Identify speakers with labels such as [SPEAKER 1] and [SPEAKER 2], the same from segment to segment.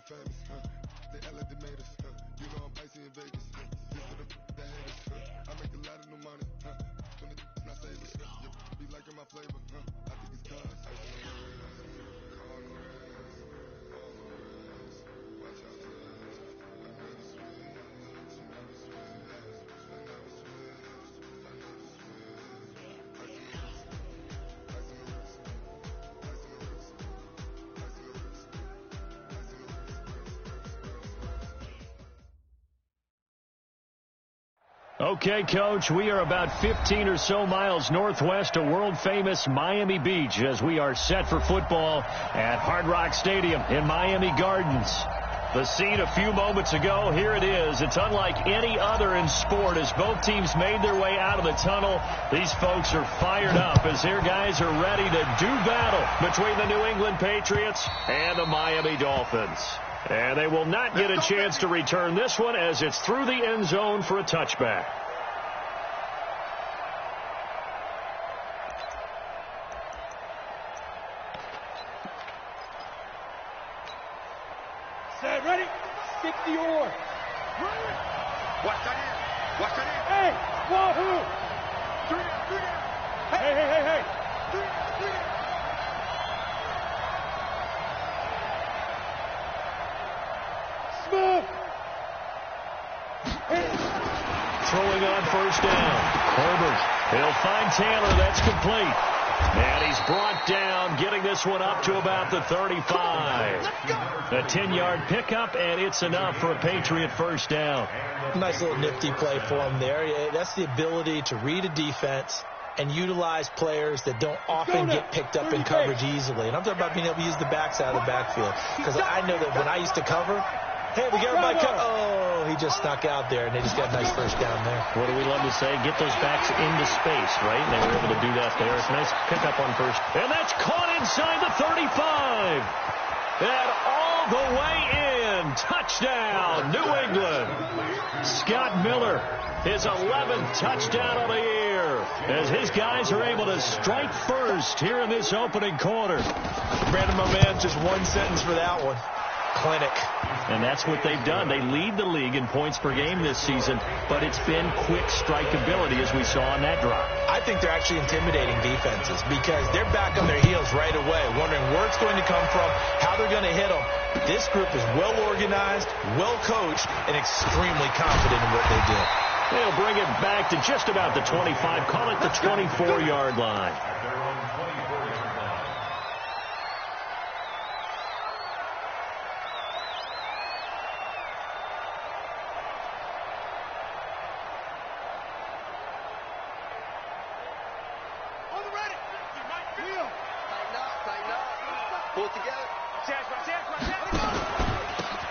[SPEAKER 1] famous, they act like they made us, you know I'm icy in Vegas, this for the that haters, I make a lot of new money, when it's not savers, you be liking my flavor, I think it's cause, ice in the wrist, on the wrist, watch out for this, I never switch, she never switch, I never switch, I never switch, ice in the wrist, ice in the wrist, ice in the wrist, ice in the wrist, ice in the wrist.
[SPEAKER 2] Okay, Coach, we are about 15 or so miles northwest of world-famous Miami Beach as we are set for football at Hard Rock Stadium in Miami Gardens. The scene a few moments ago, here it is. It's unlike any other in sport as both teams made their way out of the tunnel. These folks are fired up as their guys are ready to do battle between the New England Patriots and the Miami Dolphins. And they will not get a chance to return this one as it's through the end zone for a touchback.
[SPEAKER 3] Set, ready? Stick the oar.
[SPEAKER 4] Watch that in. Watch that in.
[SPEAKER 3] Hey, wahoo!
[SPEAKER 4] Three down.
[SPEAKER 3] Hey.
[SPEAKER 4] Three down.
[SPEAKER 3] Smooth.
[SPEAKER 2] Throwing on first down. Herbert. He'll find Taylor. That's complete. And he's brought down, getting this one up to about the 35. A 10-yard pickup, and it's enough for a Patriot first down.
[SPEAKER 5] Nice little nifty play for him there. That's the ability to read a defense and utilize players that don't often get picked up in coverage easily. And I'm talking about being able to use the backside of the backfield. Because I know that when I used to cover, hey, we got everybody covered. Oh, he just snuck out there, and they just got a nice first down there.
[SPEAKER 2] What do we love to say? Get those backs into space, right? And they were able to do that there. It's a nice pickup on first. And that's caught inside the 35. And all the way in. Touchdown, New England. Scott Miller, his 11th touchdown of the year, as his guys are able to strike first here in this opening quarter.
[SPEAKER 5] Brandon, my man, just one sentence for that one. Clinic.
[SPEAKER 2] And that's what they've done. They lead the league in points per game this season, but it's been quick strikeability as we saw on that drive.
[SPEAKER 5] I think they're actually intimidating defenses because they're back on their heels right away, wondering where it's going to come from, how they're going to hit them. This group is well organized, well coached, and extremely confident in what they do.
[SPEAKER 2] They'll bring it back to just about the 25, call it the 24-yard line.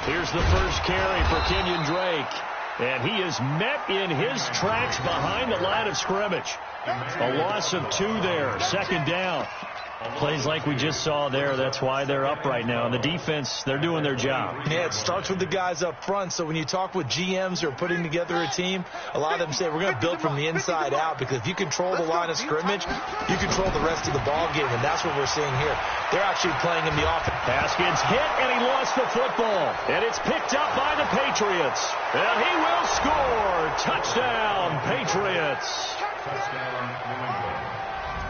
[SPEAKER 2] Here's the first carry for Kenyon Drake. And he is met in his tracks behind the line of scrimmage. A loss of 2 there. Second down. Plays like we just saw there. That's why they're up right now. And the defense, they're doing their job.
[SPEAKER 5] Yeah, it starts with the guys up front. So when you talk with GMs who are putting together a team, a lot of them say we're going to build from the inside out, because if you control the line of scrimmage, you control the rest of the ball game, and that's what we're seeing here. They're actually playing in the offense.
[SPEAKER 2] Haskins hit, and he lost the football. And it's picked up by the Patriots. And he will score. Touchdown, Patriots.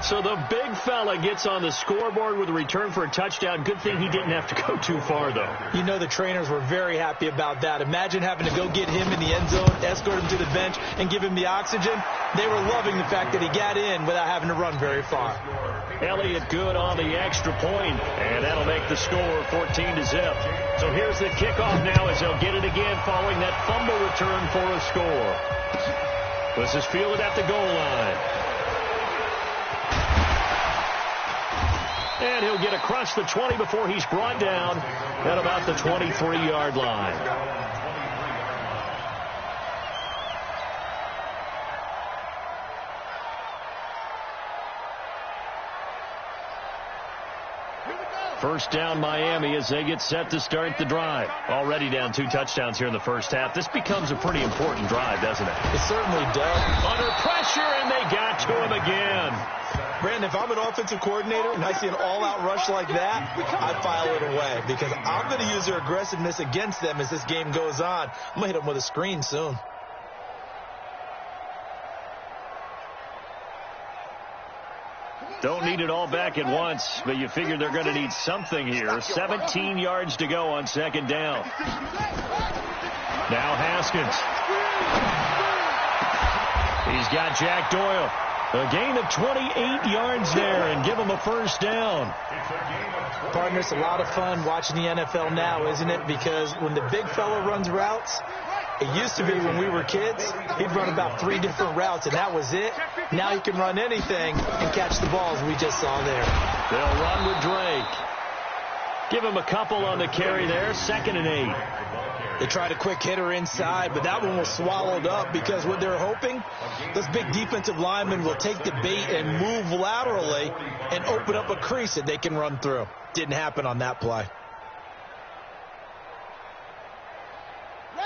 [SPEAKER 2] So the big fella gets on the scoreboard with a return for a touchdown. Good thing he didn't have to go too far, though.
[SPEAKER 5] You know the trainers were very happy about that. Imagine having to go get him in the end zone, escort him to the bench, and give him the oxygen. They were loving the fact that he got in without having to run very far.
[SPEAKER 2] Elliott good on the extra point, and that'll make the score 14-0. So here's the kickoff now as they'll get it again following that fumble return for a score. This is fielded at the goal line. And he'll get across the 20 before he's brought down at about the 23-yard line.
[SPEAKER 3] Here we go.
[SPEAKER 2] First down Miami as they get set to start the drive. Already down 2 touchdowns here in the first half. This becomes a pretty important drive, doesn't it?
[SPEAKER 5] It certainly does.
[SPEAKER 2] Under pressure, and they got to him again.
[SPEAKER 5] Brandon, if I'm an offensive coordinator and I see an all-out rush like that, I file it away because I'm going to use their aggressiveness against them as this game goes on. I'm going to hit them with a screen soon.
[SPEAKER 2] Don't need it all back at once, but you figure they're going to need something here. 17 yards to go on second down. Now Haskins. He's got Jack Doyle. A gain of 28 yards there and give him a first down.
[SPEAKER 5] Partner, it's a lot of fun watching the NFL now, isn't it? Because when the big fella runs routes, it used to be when we were kids, he'd run about 3 different routes, and that was it. Now he can run anything and catch the balls we just saw there.
[SPEAKER 2] They'll run with Drake. Give him a couple on the carry there. 2nd and 8.
[SPEAKER 5] They tried a quick hitter inside, but that one was swallowed up because what they're hoping, those big defensive linemen will take the bait and move laterally and open up a crease that they can run through. Didn't happen on that play.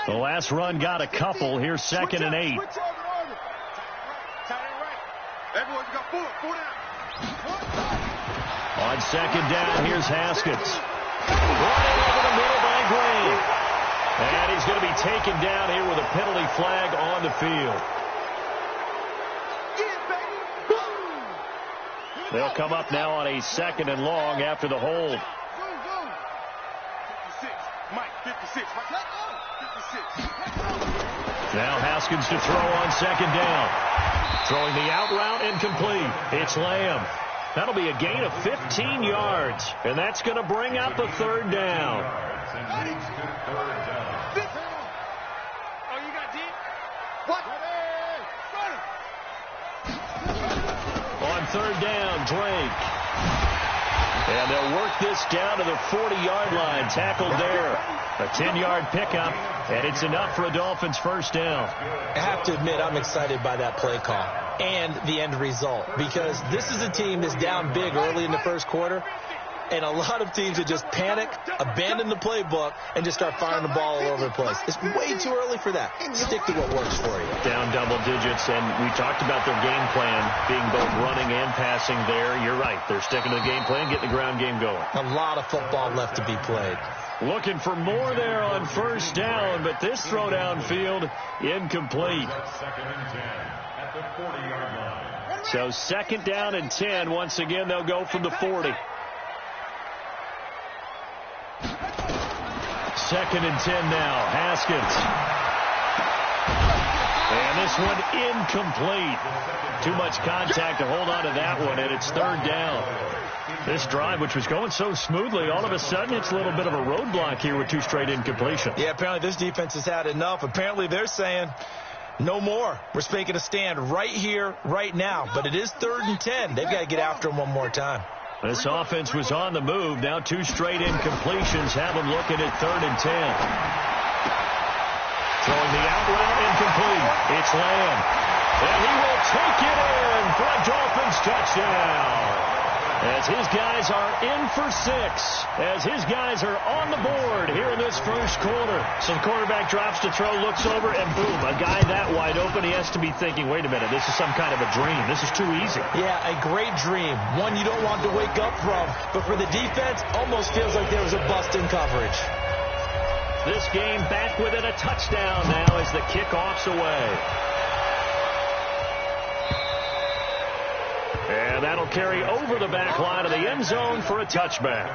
[SPEAKER 2] The last run got a couple. Here's 2nd and 8. On second down, here's Haskins. Running over the middle by Gray. And he's going to be taken down here with a penalty flag on the field. They'll come up now on a 2nd and long after the hold. Now Haskins to throw on second down. Throwing the out route incomplete. It's Lamb. That'll be a gain of 15 yards. And that's going to bring up a 3rd down. On 3rd down, Drake. And they'll work this down to the 40-yard line. Tackled there. A 10-yard pickup, and it's enough for a Dolphins first down.
[SPEAKER 5] I have to admit, I'm excited by that play call and the end result because this is a team that's down big early in the first quarter, and a lot of teams that just panic, abandon the playbook, and just start firing the ball all over the place. It's way too early for that. Stick to what works for you.
[SPEAKER 2] Down double digits, and we talked about their game plan being both running and passing there. You're right. They're sticking to the game plan, getting the ground game going.
[SPEAKER 5] A lot of football left to be played.
[SPEAKER 2] Looking for more there on first down, but this throw downfield incomplete. So 2nd down and 10. Once again, they'll go from the 40. 2nd and 10 now. Haskins. And this one incomplete. Too much contact to hold on to that one, and it's 3rd down. This drive, which was going so smoothly, all of a sudden it's a little bit of a roadblock here with 2 straight incompletions.
[SPEAKER 5] Yeah, apparently this defense has had enough. Apparently they're saying, no more. We're making a stand right here, right now. But it is 3rd and 10. They've got to get after them one more time.
[SPEAKER 2] This offense was on the move. Now 2 straight incompletions have them looking at 3rd and 10. Throwing the out route incomplete. It's Lamb. And he will take it in for a Dolphins touchdown. As his guys are in for 6. As his guys are on the board here in this first quarter. So the quarterback drops to throw, looks over, and boom, a guy that wide open. He has to be thinking, wait a minute, this is some kind of a dream. This is too easy.
[SPEAKER 5] Yeah, a great dream. One you don't want to wake up from. But for the defense, almost feels like there was a bust in coverage.
[SPEAKER 2] This game back within a touchdown now as the kickoff's away. And that'll carry over the back line of the end zone for a touchback.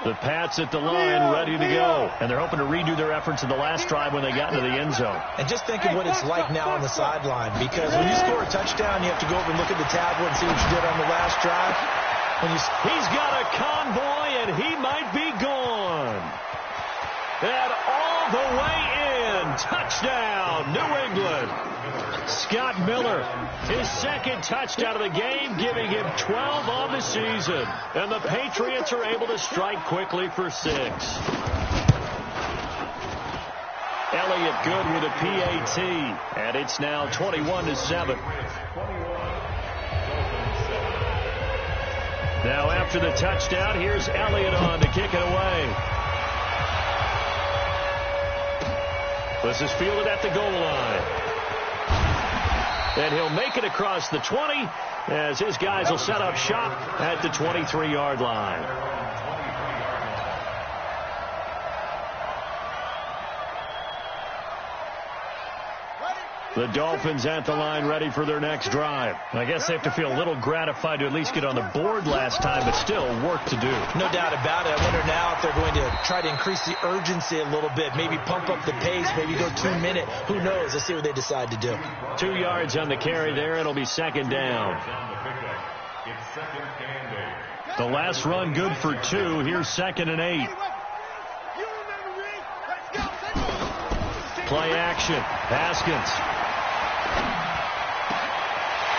[SPEAKER 2] The Pats at the line, ready to go. And they're hoping to redo their efforts in the last drive when they got into the end zone.
[SPEAKER 5] And just think of what it's like now on the sideline. Because when you score a touchdown, you have to go over and look at the tablet and see what you did on the last drive.
[SPEAKER 2] He's got a convoy, and he might be gone. And all the way in. Touchdown, New England. Scott Miller, his 2nd touchdown of the game, giving him 12 on the season. And the Patriots are able to strike quickly for 6. Elliott good with a PAT. And it's now 21-7. Now after the touchdown, here's Elliott on to kick it away. This is fielded at the goal line. And he'll make it across the 20 as his guys will set up shop at the 23-yard line. The Dolphins at the line ready for their next drive. I guess they have to feel a little gratified to at least get on the board last time, but still work to do.
[SPEAKER 5] No doubt about it. I wonder now if they're going to try to increase the urgency a little bit, maybe pump up the pace, maybe go 2 minute. Who knows? Let's see what they decide to do.
[SPEAKER 2] 2 yards on the carry there. It'll be second down. The last run good for 2. Here's 2nd and 8. Play action. Haskins.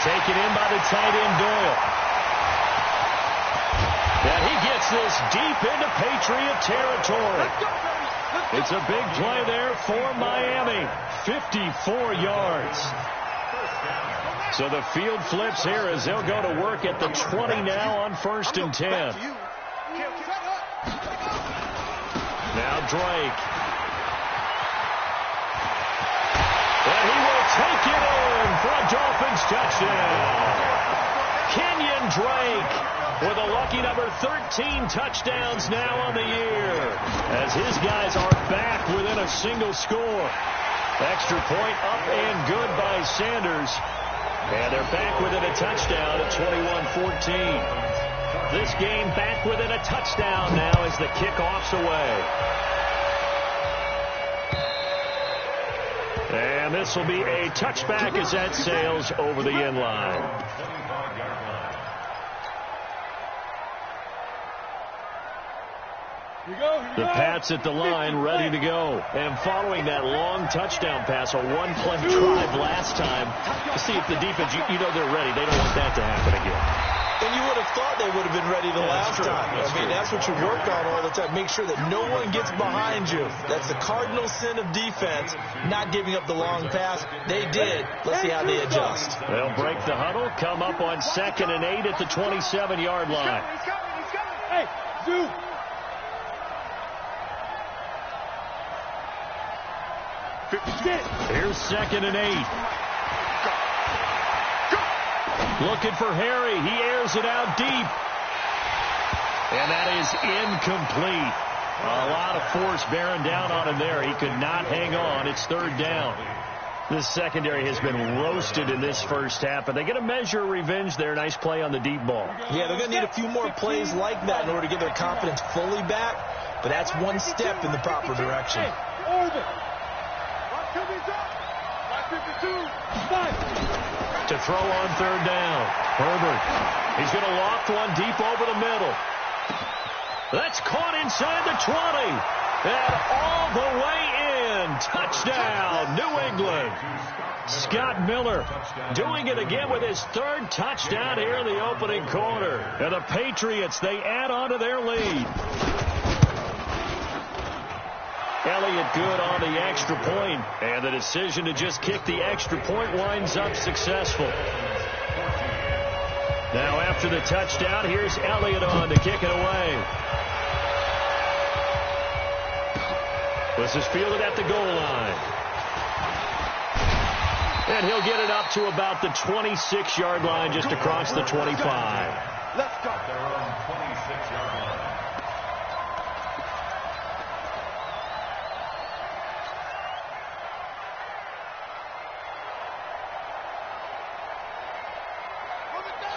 [SPEAKER 2] Taken in by the tight end, Doyle. And he gets this deep into Patriot territory. It's a big play there for Miami. 54 yards. So the field flips here as they'll go to work at the 20 now on 1st and 10. Now Drake. And he will take it in for a Dolphins touchdown. Kenyon Drake with a lucky number 13 touchdowns now on the year as his guys are back within a single score. Extra point up and good by Sanders. And they're back within a touchdown at 21-14. This game back within a touchdown now as the kickoff's away. And this will be a touchback as that sails over the end line. The Pats at the line ready to go. And following that long touchdown pass, a one-play drive last time, to see if the defense, you know they're ready. They don't want that to happen again.
[SPEAKER 5] And you would have thought they would have been ready the last time. I mean, that's what you work on all the time. Make sure that no one gets behind you. That's the cardinal sin of defense, not giving up the long pass. They did. Let's see how they adjust.
[SPEAKER 2] They'll break the huddle, come up on 2nd and 8 at the 27-yard line.
[SPEAKER 3] Hey, Zoo.
[SPEAKER 2] Here's 2nd and 8. Looking for Harry. He airs it out deep. And that is incomplete. A lot of force bearing down on him there. He could not hang on. It's 3rd down. This secondary has been roasted in this first half, but they get a measure of revenge there. Nice play on the deep ball.
[SPEAKER 5] Yeah, they're going to need a few more plays like that in order to get their confidence fully back, but that's one step in the proper direction.
[SPEAKER 2] To throw on 3rd down. Herbert. He's going to loft one deep over the middle. That's caught inside the 20. And all the way in. Touchdown, New England. Scott Miller doing it again with his 3rd touchdown here in the opening quarter. And the Patriots, they add on to their lead. Elliott good on the extra point, and the decision to just kick the extra point winds up successful. Now after the touchdown, here's Elliott on to kick it away. This is fielded at the goal line. And he'll get it up to about the 26-yard line, just across the 25.
[SPEAKER 1] Let's go. They're on 26-yard line.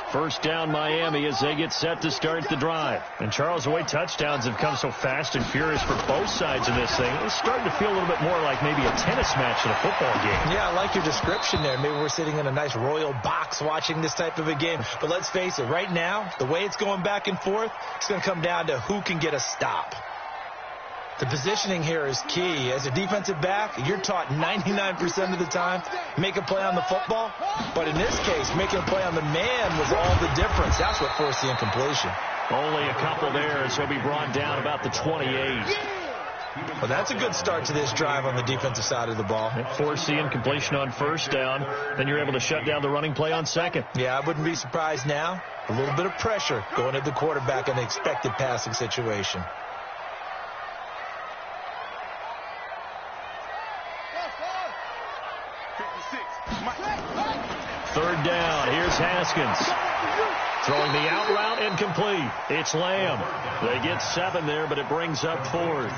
[SPEAKER 2] First down Miami as they get set to start the drive. And Charles, the way touchdowns have come so fast and furious for both sides of this thing, it's starting to feel a little bit more like maybe a tennis match in a football game.
[SPEAKER 5] Yeah, I like your description there. Maybe we're sitting in a nice royal box watching this type of a game. But let's face it, right now, the way it's going back and forth, it's going to come down to who can get a stop. The positioning here is key. As a defensive back, you're taught 99% of the time, make a play on the football. But in this case, making a play on the man was all the difference. That's what forced the incompletion.
[SPEAKER 2] Only a couple there as he'll be brought down about the 28.
[SPEAKER 5] Well, that's a good start to this drive on the defensive side of the ball.
[SPEAKER 2] Force the incompletion on first down. Then you're able to shut down the running play on second.
[SPEAKER 5] Yeah, I wouldn't be surprised now. A little bit of pressure going at the quarterback in an expected passing situation.
[SPEAKER 2] Third down. Here's Haskins. Throwing the out route incomplete. It's Lamb. They get 7 there, but it brings up 4th.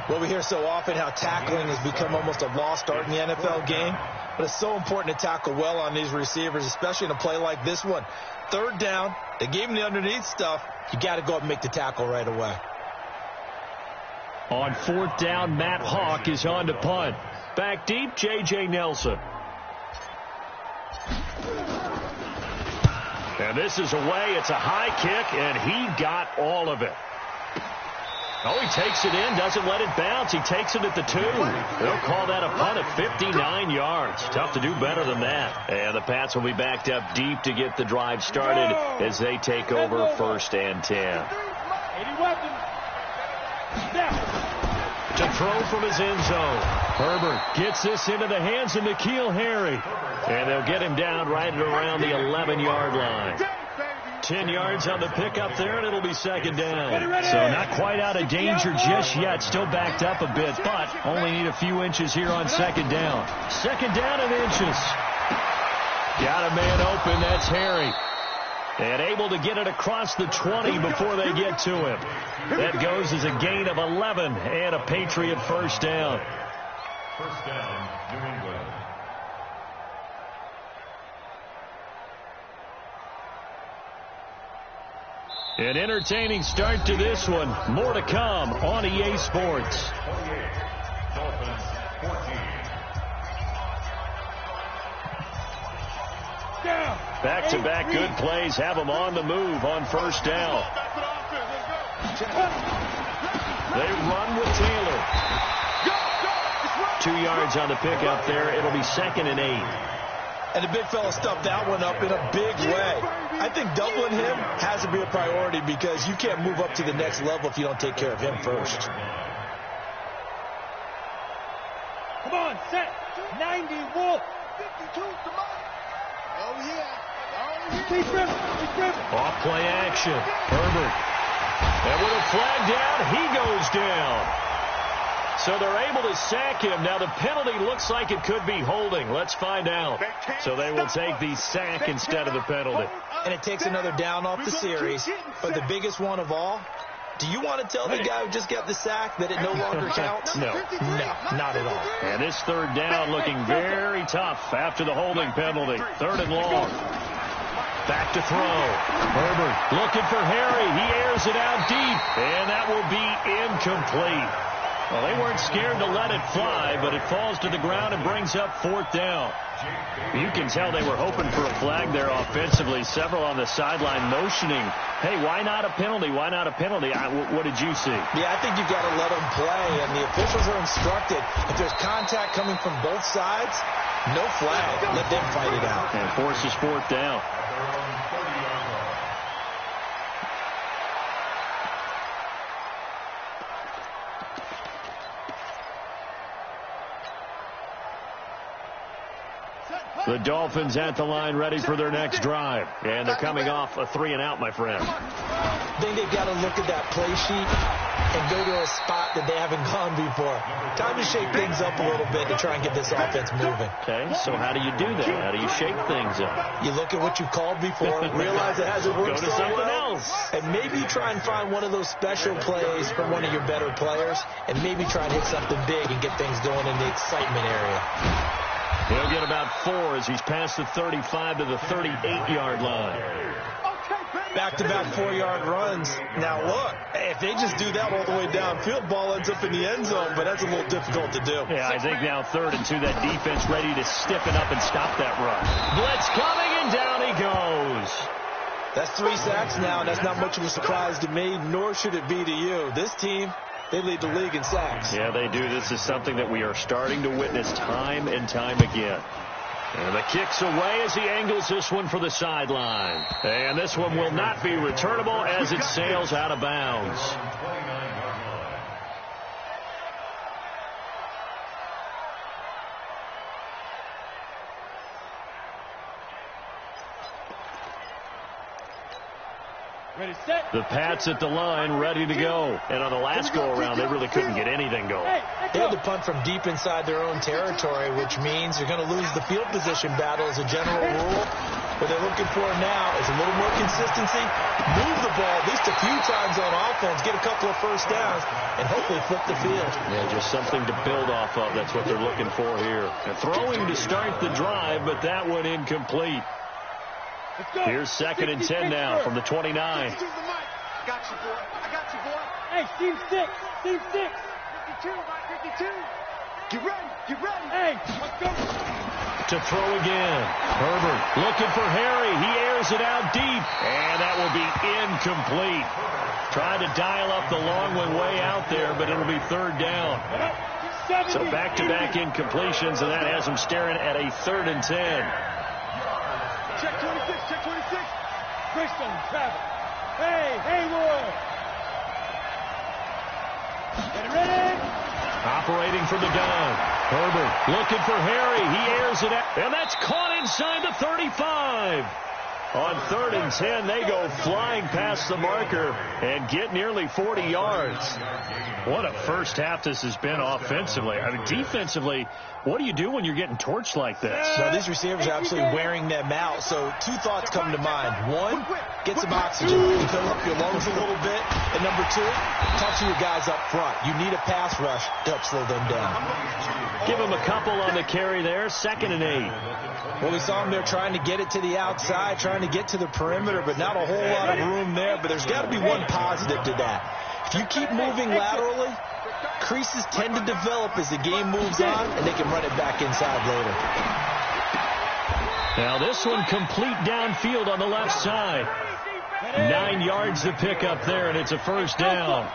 [SPEAKER 5] Well, we hear so often how tackling has become almost a lost art in the NFL game. But it's so important to tackle well on these receivers, especially in a play like this one. Third down. They gave him the underneath stuff. You got to go up and make the tackle right away.
[SPEAKER 2] On 4th down, Matt Hawk is on to punt. Back deep, J.J. Nelson. And this is away. It's a high kick, and he got all of it. Oh, he takes it in, doesn't let it bounce. He takes it at the 2. They'll call that a punt at 59 yards. Tough to do better than that. And the Pats will be backed up deep to get the drive started as they take over 1st and 10. To throw from his end zone. Herbert gets this into the hands of N'Keal Harry. And they'll get him down right around the 11-yard line. 10 yards on the pickup there, and it'll be 2nd down. So not quite out of danger just yet. Still backed up a bit, but only need a few inches here on 2nd down. 2nd down and inches. Got a man open. That's Harry. And able to get it across the 20 before they get to him. That goes as a gain of 11 and a Patriot 1st down.
[SPEAKER 1] 1st down, New England.
[SPEAKER 2] An entertaining start to this one. More to come on EA Sports.
[SPEAKER 1] 28, Dolphins 14.
[SPEAKER 2] Back-to-back good plays have them on the move on 1st down. They run with Taylor. 2 yards on the pickup there. It'll be 2nd and 8.
[SPEAKER 5] And the big fella stuffed that one up in a big way. I think doubling him has to be a priority because you can't move up to the next level if you don't take care of him first.
[SPEAKER 3] Come on, set. 90, Wolf. 52, come on. Oh, yeah. He's driven.
[SPEAKER 2] Off play action. Herbert. And with a flag down, he goes down. So they're able to sack him. Now the penalty looks like it could be holding. Let's find out. So they will take the sack instead of the penalty.
[SPEAKER 5] And it takes another down off the series. But the biggest one of all, do you want to tell the guy who just got the sack that it no longer counts?
[SPEAKER 2] No.
[SPEAKER 5] No, not at all.
[SPEAKER 2] And this 3rd down looking very tough after the holding penalty. 3rd and long. Back to throw. Herbert looking for Harry. He airs it out deep. And that will be incomplete. Well, they weren't scared to let it fly, but it falls to the ground and brings up 4th down. You can tell they were hoping for a flag there offensively. Several on the sideline motioning, hey, why not a penalty? Why not a penalty? What did you see?
[SPEAKER 5] Yeah, I think you've got to let them play, and the officials are instructed. If there's contact coming from both sides, no flag. Let them fight it out.
[SPEAKER 2] And forces 4th down. The Dolphins at the line ready for their next drive. And they're coming off a 3-and-out, my friend.
[SPEAKER 5] I think they've got to look at that play sheet and go to a spot that they haven't gone before. Time to shake things up a little bit to try and get this offense moving.
[SPEAKER 2] Okay, so how do you do that? How do you shake things up?
[SPEAKER 5] You look at what you called before, realize it hasn't worked
[SPEAKER 2] Go to
[SPEAKER 5] so
[SPEAKER 2] something
[SPEAKER 5] well,
[SPEAKER 2] else.
[SPEAKER 5] and maybe try and find one of those special plays from one of your better players, and maybe try and hit something big and get things going in the excitement area.
[SPEAKER 2] He'll get about 4 as he's past the 35 to the 38-yard line.
[SPEAKER 5] Back-to-back 4-yard runs. Now, look, if they just do that all the way downfield, ball ends up in the end zone, but that's a little difficult to do.
[SPEAKER 2] Yeah, I think now 3rd and 2, that defense ready to stiffen up and stop that run. Blitz coming, and down he goes.
[SPEAKER 5] That's 3 sacks now, and that's not much of a surprise to me, nor should it be to you. This team, they lead the league in sacks.
[SPEAKER 2] Yeah, they do. This is something that we are starting to witness time and time again. And the kick's away as he angles this one for the sideline. And this one will not be returnable as it sails out of bounds.
[SPEAKER 3] Ready, set.
[SPEAKER 2] The Pats at the line, ready to go. And on the last go-around, they really couldn't get anything going.
[SPEAKER 5] They had to punt from deep inside their own territory, which means you're going to lose the field position battle as a general rule. What they're looking for now is a little more consistency, move the ball at least a few times on offense, get a couple of first downs, and hopefully flip the field.
[SPEAKER 2] Yeah, just something to build off of. That's what they're looking for here. And throwing to start the drive, but that one incomplete. Here's 2nd and 10 now from the 29.
[SPEAKER 4] I got you, boy. I got you, boy.
[SPEAKER 3] Hey, team 6. Team 6.
[SPEAKER 4] 52, Mike, 52. Get ready. Get ready.
[SPEAKER 3] Hey, let's go.
[SPEAKER 2] To throw again. Herbert looking for Harry. He airs it out deep. And that will be incomplete. Tried to dial up the long one way out there, but it'll be 3rd down. So back-to-back incompletions, and that has them staring at a 3rd and 10.
[SPEAKER 3] Check 26, check 26. Christian, Travis. Hey, Haywood. Get it ready.
[SPEAKER 2] Operating from the gun. Herbert looking for Harry. He airs it out. And that's caught inside the 35. On 3rd and 10, they go flying past the marker and get nearly 40 yards. What a first half this has been offensively. I mean, defensively, what do you do when you're getting torched like this?
[SPEAKER 5] Well, these receivers are absolutely wearing them out. So 2 thoughts come to mind. 1, get some oxygen. You fill up your lungs a little bit. And number 2, talk to your guys up front. You need a pass rush to help slow them down.
[SPEAKER 2] Give them a couple on the carry there. 2nd and 8.
[SPEAKER 5] Well, we saw them there trying to get it to the outside, trying to get to the perimeter, but not a whole lot of room there. But there's got to be one positive to that. If you keep moving laterally, creases tend to develop as the game moves on, and they can run it back inside later.
[SPEAKER 2] Now this one complete downfield on the left side. 9 yards to pick up there, and it's a 1st down.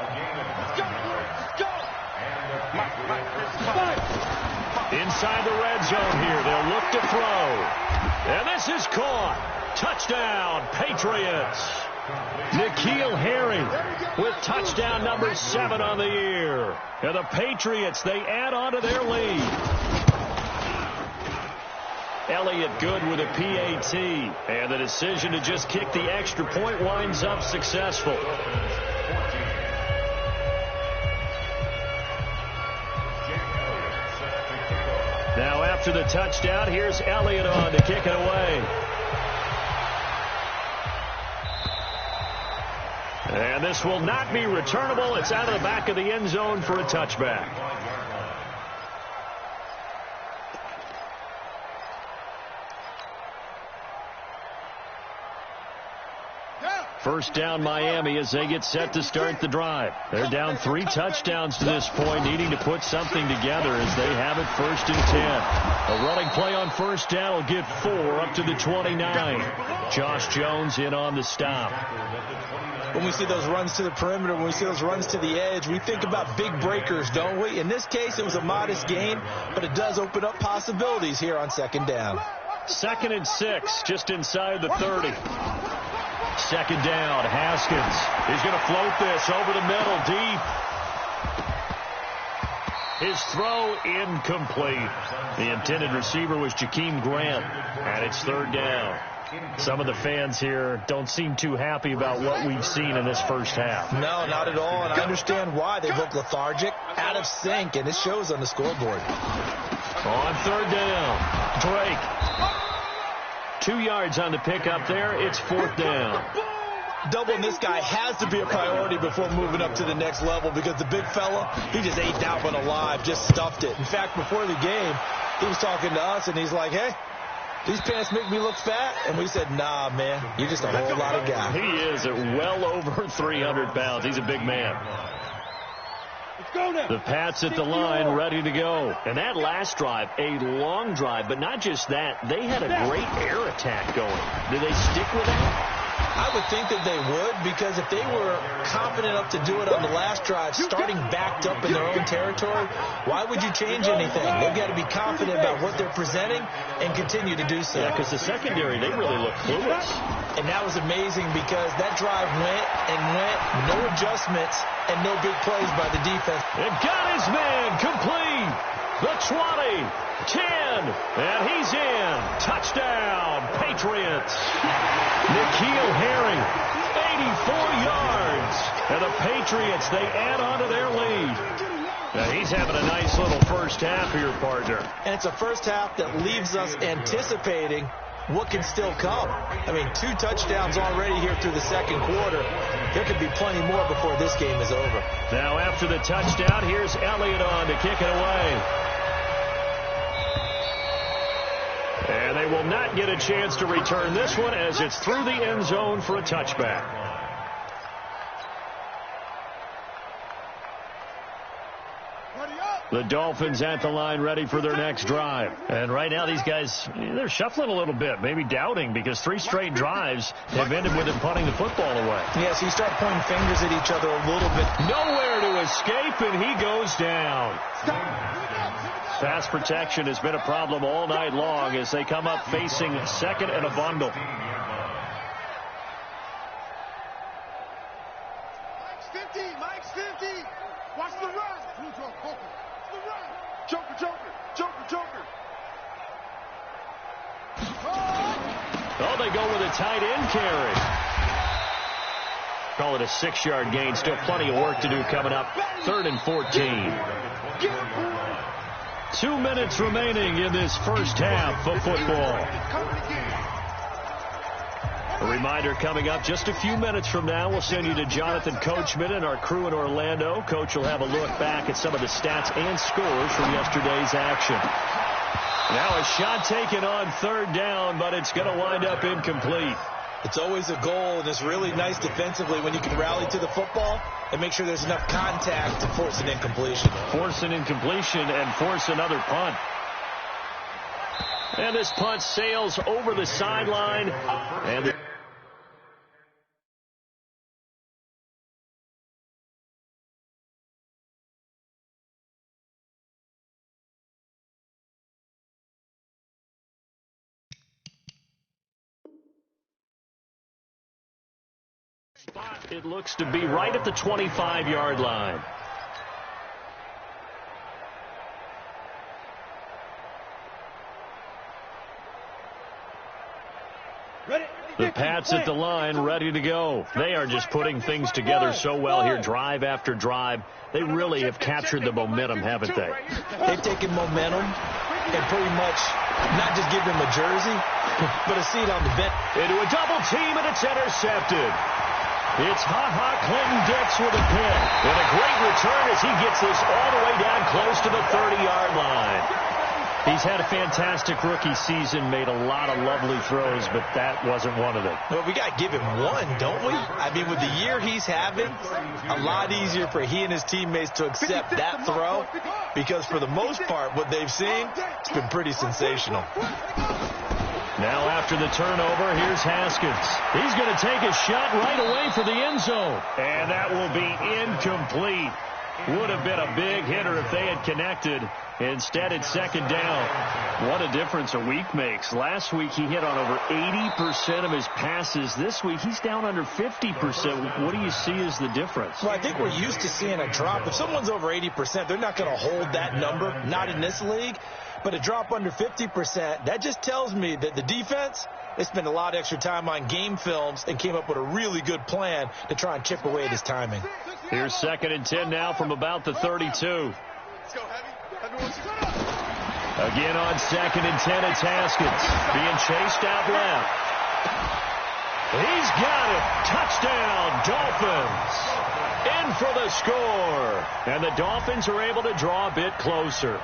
[SPEAKER 2] Inside the red zone here. They'll look to throw. And this is caught. Touchdown, Patriots. N'Keal Harry with touchdown number 7 on the year. And the Patriots, they add on to their lead. Elliott good with a PAT. And the decision to just kick the extra point winds up successful. Now after the touchdown, here's Elliott on to kick it away. And this will not be returnable. It's out of the back of the end zone for a touchback. First down Miami as they get set to start the drive. They're down 3 touchdowns to this point, needing to put something together as they have it 1st and 10. A running play on 1st down will get 4 up to the 29. Josh Jones in on the stop.
[SPEAKER 5] When we see those runs to the perimeter, when we see those runs to the edge, we think about big breakers, don't we? In this case, it was a modest gain, but it does open up possibilities here on 2nd down.
[SPEAKER 2] 2nd and 6, just inside the 30. 2nd down, Haskins. He's going to float this over the middle, deep. His throw incomplete. The intended receiver was Jakeem Grant, and it's 3rd down. Some of the fans here don't seem too happy about what we've seen in this first half.
[SPEAKER 5] No, not at all, and I understand why. They look lethargic, out of sync, and it shows on the scoreboard.
[SPEAKER 2] On 3rd down, Drake. 2 yards on the pickup there. It's 4th down.
[SPEAKER 5] Doubling this guy has to be a priority before moving up to the next level because the big fella, he just ate that one alive, just stuffed it. In fact, before the game, he was talking to us, and he's like, hey, these pants make me look fat. And we said, nah, man, you're just a whole lot of guy.
[SPEAKER 2] He is at well over 300 pounds. He's a big man. The Pats at the line, ready to go. And that last drive, a long drive, but not just that. They had a great air attack going. Do they stick with that?
[SPEAKER 5] I would think that they would, because if they were confident enough to do it on the last drive, starting backed up in their own territory, why would you change anything? They've got to be confident about what they're presenting and continue to do so.
[SPEAKER 2] Yeah, because the secondary, they really look clueless.
[SPEAKER 5] And that was amazing because that drive went and went, no adjustments and no big plays by the defense.
[SPEAKER 2] It got his man complete. The 20, 10, and he's in. Touchdown, Patriots. N'Keal Harry, a yards. And the Patriots, they add on to their lead. Now he's having a nice little first half here, partner.
[SPEAKER 5] And it's a first half that leaves us anticipating what can still come. I mean, 2 touchdowns already here through the second quarter. There could be plenty more before this game is over.
[SPEAKER 2] Now after the touchdown, here's Elliott on to kick it away. And they will not get a chance to return this one as it's through the end zone for a touchback. The Dolphins at the line ready for their next drive. And right now these guys, they're shuffling a little bit, maybe doubting, because 3 straight drives have ended with them punting the football away.
[SPEAKER 5] Yeah, so you start pointing fingers at each other a little bit.
[SPEAKER 2] Nowhere to escape, and he goes down. Pass protection has been a problem all night long as they come up facing second and a bundle.
[SPEAKER 4] Mike's 50. Watch the run. Joker.
[SPEAKER 2] Oh, they go with a tight end carry. Call it a 6-yard gain. Still plenty of work to do coming up. 3rd and 14. 2 minutes remaining in this first half of football. A reminder coming up just a few minutes from now. We'll send you to Jonathan Coachman and our crew in Orlando. Coach will have a look back at some of the stats and scores from yesterday's action. Now a shot taken on 3rd down, but it's going to wind up incomplete.
[SPEAKER 5] It's always a goal, and it's really nice defensively when you can rally to the football and make sure there's enough contact to force an incompletion.
[SPEAKER 2] Force an incompletion and force another punt. And this punt sails over the sideline. And it looks to be right at the 25-yard line. The Pats at the line, ready to go. They are just putting things together so well here, drive after drive. They really have captured the momentum, haven't they?
[SPEAKER 5] They've taken momentum and pretty much not just give them a jersey, but a seat on the bench.
[SPEAKER 2] Into a double team, and it's intercepted. It's Clinton Dix with a pick. And a great return as he gets this all the way down close to the 30-yard line. He's had a fantastic rookie season, made a lot of lovely throws, but that wasn't one of them.
[SPEAKER 5] Well, we got to give him one, don't we? I mean, with the year he's having, a lot easier for he and his teammates to accept that throw because for the most part, what they've seen, it's been pretty sensational.
[SPEAKER 2] Now after the turnover, here's Haskins. He's going to take a shot right away for the end zone. And that will be incomplete. Would have been a big hitter if they had connected. Instead, it's 2nd down. What a difference a week makes. Last week, he hit on over 80% of his passes. This week, he's down under 50%. What do you see as the difference?
[SPEAKER 5] Well, I think we're used to seeing a drop. If someone's over 80%, they're not going to hold that number, not in this league. But a drop under 50%, that just tells me that the defense, they spent a lot of extra time on game films and came up with a really good plan to try and chip away at his timing.
[SPEAKER 2] Here's 2nd and 10 now from about the 32. Again on 2nd and 10, it's Haskins being chased out left. He's got it. Touchdown, Dolphins. In for the score. And the Dolphins are able to draw a bit closer.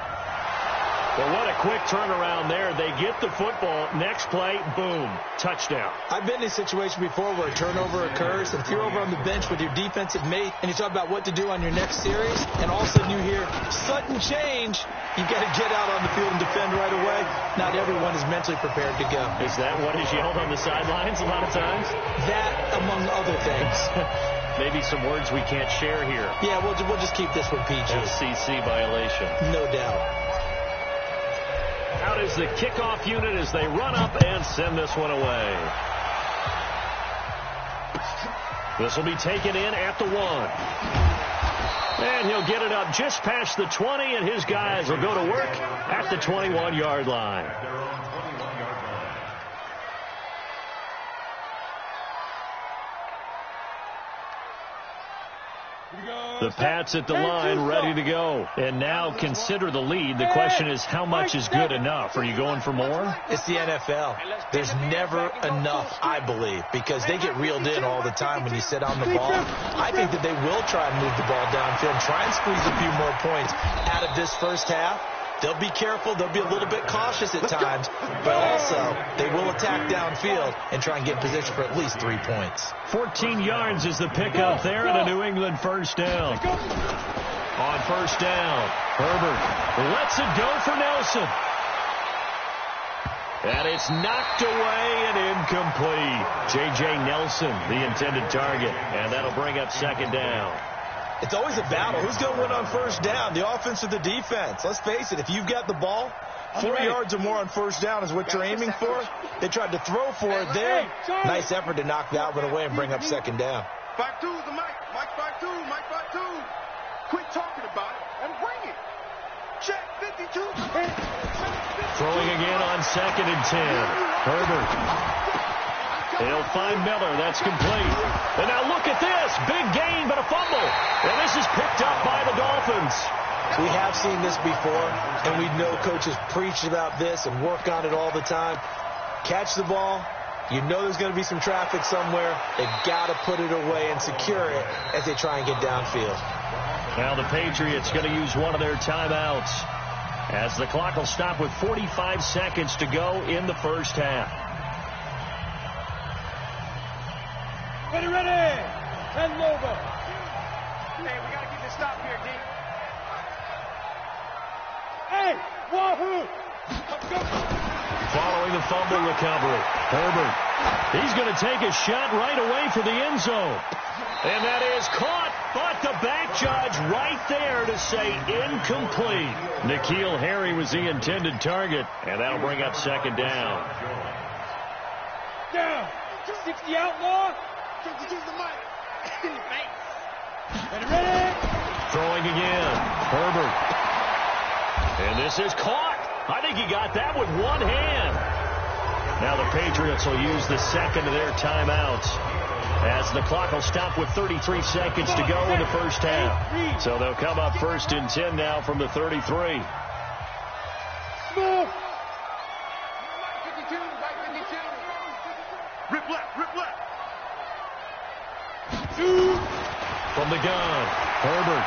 [SPEAKER 2] Well, what a quick turnaround there. They get the football. Next play, boom, touchdown.
[SPEAKER 5] I've been in a situation before where a turnover occurs, and if you're over on the bench with your defensive mate and you talk about what to do on your next series, and all of a sudden you hear sudden change, you've got to get out on the field and defend right away. Not everyone is mentally prepared to go.
[SPEAKER 2] Is that what is yelled on the sidelines a lot of times?
[SPEAKER 5] That, among other things.
[SPEAKER 2] Maybe some words we can't share here.
[SPEAKER 5] Yeah, we'll just keep this one PG.
[SPEAKER 2] FCC violation.
[SPEAKER 5] No doubt.
[SPEAKER 2] Out is the kickoff unit as they run up and send this one away. This will be taken in at the 1. And he'll get it up just past the 20, and his guys will go to work at the 21-yard line. The Pats at the line, ready to go. And now consider the lead. The question is, how much is good enough? Are you going for more?
[SPEAKER 5] It's the NFL. There's never enough, I believe, because they get reeled in all the time when you sit on the ball. I think that they will try and move the ball downfield and try and squeeze a few more points out of this first half. They'll be careful. They'll be a little bit cautious at times, but also they will attack downfield and try and get position for at least 3 points.
[SPEAKER 2] 14 yards is the pickup there and a New England first down. On first down, Herbert lets it go for Nelson. And it's knocked away and incomplete. J.J. Nelson, the intended target, and that'll bring up second down.
[SPEAKER 5] It's always a battle. Who's going to win on first down, the offense or the defense? Let's face it, if you've got the ball, 4 yards or more on first down is what you're aiming for. They tried to throw for it there. Nice effort to knock that one away and bring up second down.
[SPEAKER 4] 5-2 is the Mike. Mike 5-2. Mike 5-2. Quit talking about it and bring it. Check 52.
[SPEAKER 2] Throwing again on 2nd and 10. Herbert. He'll find Miller. That's complete. And now look at this. Big gain, but a fumble. And this is picked up by the Dolphins.
[SPEAKER 5] We have seen this before, and we know coaches preach about this and work on it all the time. Catch the ball. You know there's going to be some traffic somewhere. They've got to put it away and secure it as they try and get downfield.
[SPEAKER 2] Now the Patriots going to use one of their timeouts as the clock will stop with 45 seconds to go in the first half.
[SPEAKER 3] Ready. And over.
[SPEAKER 4] Hey, we got to get this stop here, D.
[SPEAKER 3] Hey, wahoo!
[SPEAKER 2] Following the fumble recovery, Herbert. He's going to take a shot right away for the end zone. And that is caught, but the back judge right there to say incomplete. N'Keal Harry was the intended target, and that'll bring up second down.
[SPEAKER 3] Down. 60 outlaw.
[SPEAKER 4] 52 is the Mike.
[SPEAKER 3] Ready.
[SPEAKER 2] Throwing again, Herbert. And this is caught. I think he got that with one hand. Now the Patriots will use the second of their timeouts as the clock will stop with 33 seconds to go in the first half. So they'll come up 1st and 10 now from the 33.
[SPEAKER 3] Move.
[SPEAKER 4] Mike 52. Mike 52. Rip left.
[SPEAKER 2] From the gun, Herbert.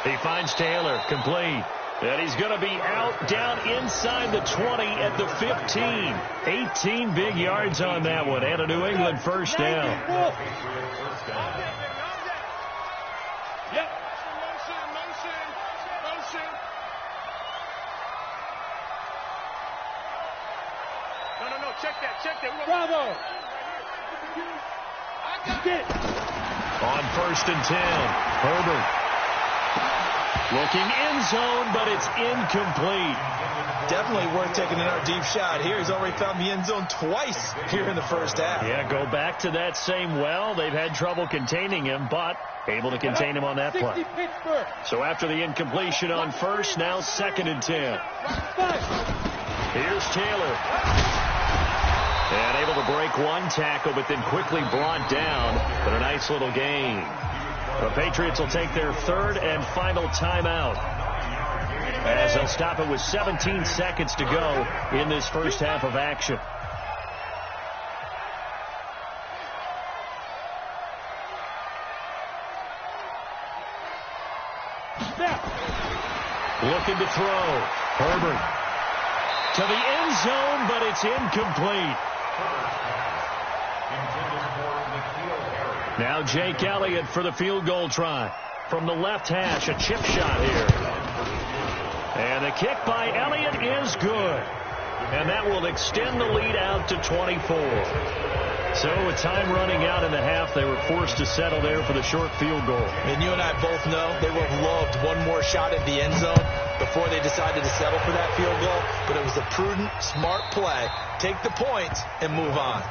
[SPEAKER 2] He finds Taylor, complete. And he's going to be out down inside the 20 at the 15. 18 big yards on that one, and a New England first down.
[SPEAKER 3] Yep.
[SPEAKER 4] Motion. No. Check that.
[SPEAKER 3] Bravo. Get.
[SPEAKER 2] On 1st and 10, Herbert. Looking end zone, but it's incomplete.
[SPEAKER 5] Definitely worth taking another deep shot here. He's already found the end zone twice here in the first half.
[SPEAKER 2] Yeah, go back to that same well. They've had trouble containing him, but able to contain him on that play. So after the incompletion on 1st, now 2nd and 10. Here's Taylor. And able to break one tackle, but then quickly brought down. But a nice little gain. The Patriots will take their 3rd and final timeout as they'll stop it with 17 seconds to go in this first half of action. Looking to throw. Herbert to the end zone, but it's incomplete. Now Jake Elliott for the field goal try. From the left hash, a chip shot here. And the kick by Elliott is good. And that will extend the lead out to 24. So with time running out in the half, they were forced to settle there for the short field goal.
[SPEAKER 5] And you and I both know they would have loved one more shot at the end zone before they decided to settle for that field goal. But it was a prudent, smart play. Take the points and move on.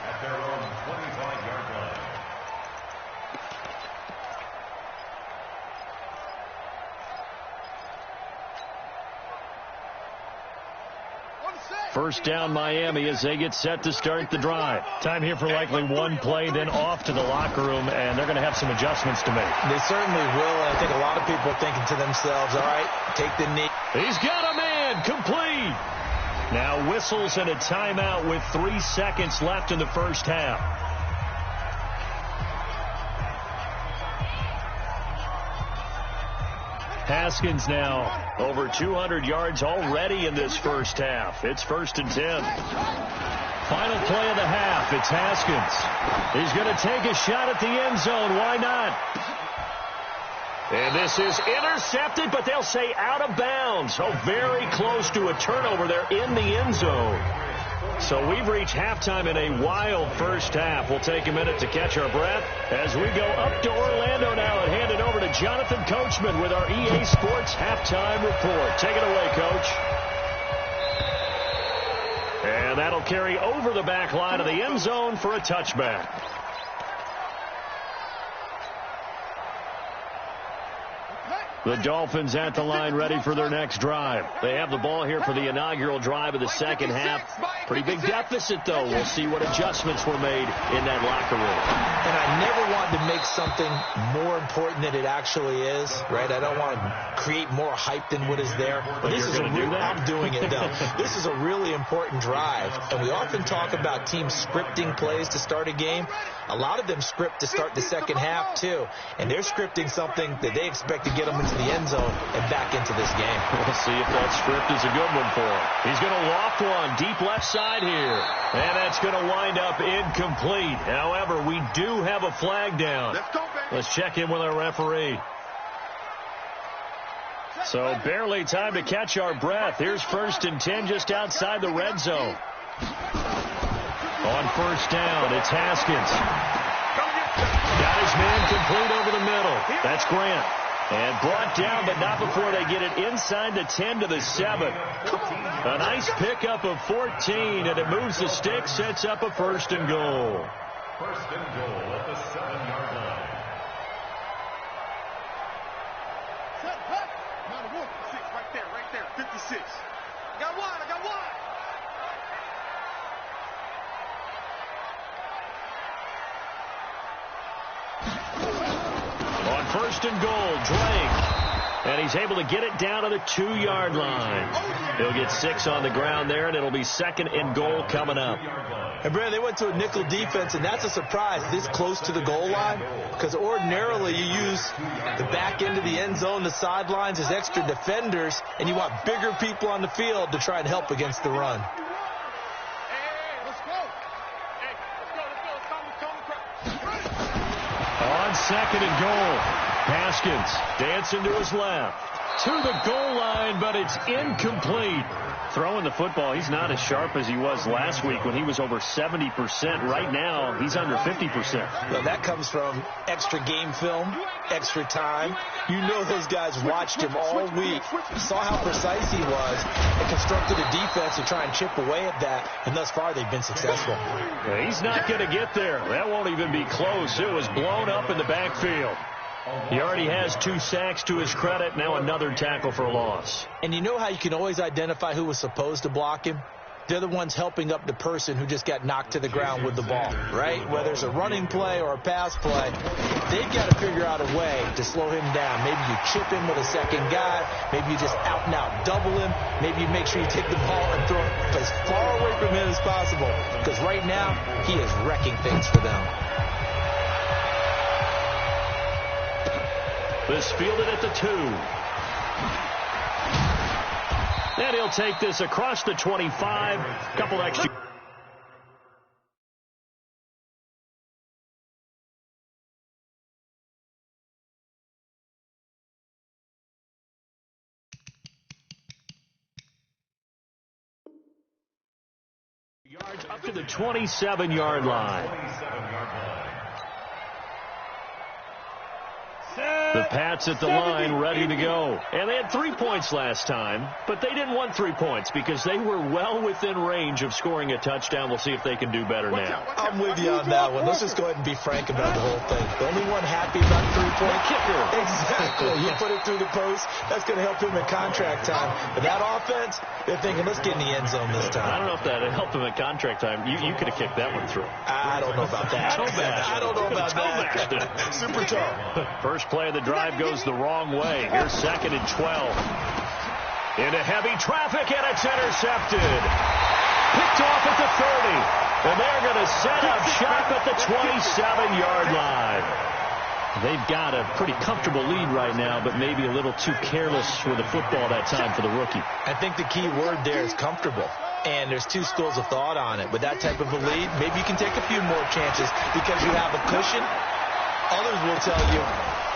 [SPEAKER 1] At their own 25-yard line.
[SPEAKER 2] First down Miami as they get set to start the drive. Time here for likely one play, then off to the locker room, and they're going to have some adjustments to make.
[SPEAKER 5] They certainly will, and I think a lot of people are thinking to themselves, all right, take the knee.
[SPEAKER 2] He's got a man, complete. Now whistles and a timeout with 3 seconds left in the first half. Haskins now over 200 yards already in this first half. It's 1st and 10. Final play of the half. It's Haskins. He's going to take a shot at the end zone. Why not? And this is intercepted, but they'll say out of bounds. So very close to a turnover there in the end zone. So we've reached halftime in a wild first half. We'll take a minute to catch our breath as we go up to Orlando now and hand it over to Jonathan Coachman with our EA Sports Halftime Report. Take it away, Coach. And that'll carry over the back line of the end zone for a touchback. The Dolphins at the line ready for their next drive. They have the ball here for the inaugural drive of the second half. Pretty big deficit, though. We'll see what adjustments were made in that locker room.
[SPEAKER 5] And I never wanted to make something more important than it actually is, right? I don't want to create more hype than what is there.
[SPEAKER 2] But this is
[SPEAKER 5] I'm doing it, though. This is a really important drive. And we often talk about teams scripting plays to start a game. A lot of them script to start the second half, too. And they're scripting something that they expect to get them into the end zone and back into this game.
[SPEAKER 2] We'll see if that script is a good one for him. He's going to loft one deep left side here. And that's going to wind up incomplete. However, we do have a flag down. Let's check in with our referee. So barely time to catch our breath. Here's 1st and 10 just outside the red zone. On first down, it's Haskins. Got his man complete over the middle. That's Grant. And brought down, but not before they get it inside the 10 to the 7. A nice pickup of 14, and it moves the stick, sets up a 1st and goal.
[SPEAKER 1] 1st and goal at the 7-yard line.
[SPEAKER 4] Right there, 56. I got one.
[SPEAKER 2] On 1st and goal, Drake. And he's able to get it down to the 2-yard line. He'll get 6 on the ground there, and it'll be 2nd and goal coming up.
[SPEAKER 5] And, Brad, they went to a nickel defense, and that's a surprise this close to the goal line, because ordinarily you use the back end of the end zone, the sidelines as extra defenders, and you want bigger people on the field to try and help against the run.
[SPEAKER 2] On 2nd and goal, Haskins dancing to his left. To the goal line, but it's incomplete. Throwing the football, he's not as sharp as he was last week when he was over 70%. Right now, he's under 50%.
[SPEAKER 5] Well, that comes from extra game film, extra time. You know those guys watched him all week, saw how precise he was, and constructed a defense to try and chip away at that, and thus far they've been successful.
[SPEAKER 2] Yeah, he's not going to get there. That won't even be close. It was blown up in the backfield. He already has 2 sacks to his credit. Now another tackle for a loss.
[SPEAKER 5] And you know how you can always identify who was supposed to block him? They're the ones helping up the person who just got knocked to the ground with the ball, right? Whether it's a running play or a pass play, they've got to figure out a way to slow him down. Maybe you chip him with a second guy. Maybe you just out-and-out double him. Maybe you make sure you take the ball and throw it as far away from him as possible, because right now he is wrecking things for them.
[SPEAKER 2] This fielded at the 2. And he'll take this across the 25. Couple extra. Yards up to the 27-yard line. The Pats at the line ready to go. And they had 3 points last time, but they didn't want 3 points because they were well within range of scoring a touchdown. We'll see if they can do better now.
[SPEAKER 5] I'm with you on that one. Let's just go ahead and be frank about the whole thing. The only one happy about 3 points.
[SPEAKER 2] Kicker.
[SPEAKER 5] Exactly. You put it through the post, that's going to help him in contract time. But that offense, they're thinking, let's get in the end zone this time.
[SPEAKER 2] I don't know if that helped him at contract time. You could have kicked that one through.
[SPEAKER 5] I don't know about that. I don't know about that. Super toe.
[SPEAKER 2] First play of the drive goes the wrong way. Here's 2nd and 12. Into heavy traffic, and it's intercepted. Picked off at the 30. And they're going to set up shop at the 27-yard line. They've got a pretty comfortable lead right now, but maybe a little too careless with the football that time for the rookie.
[SPEAKER 5] I think the key word there is comfortable. And there's two schools of thought on it. With that type of a lead, maybe you can take a few more chances because you have a cushion. Others will tell you,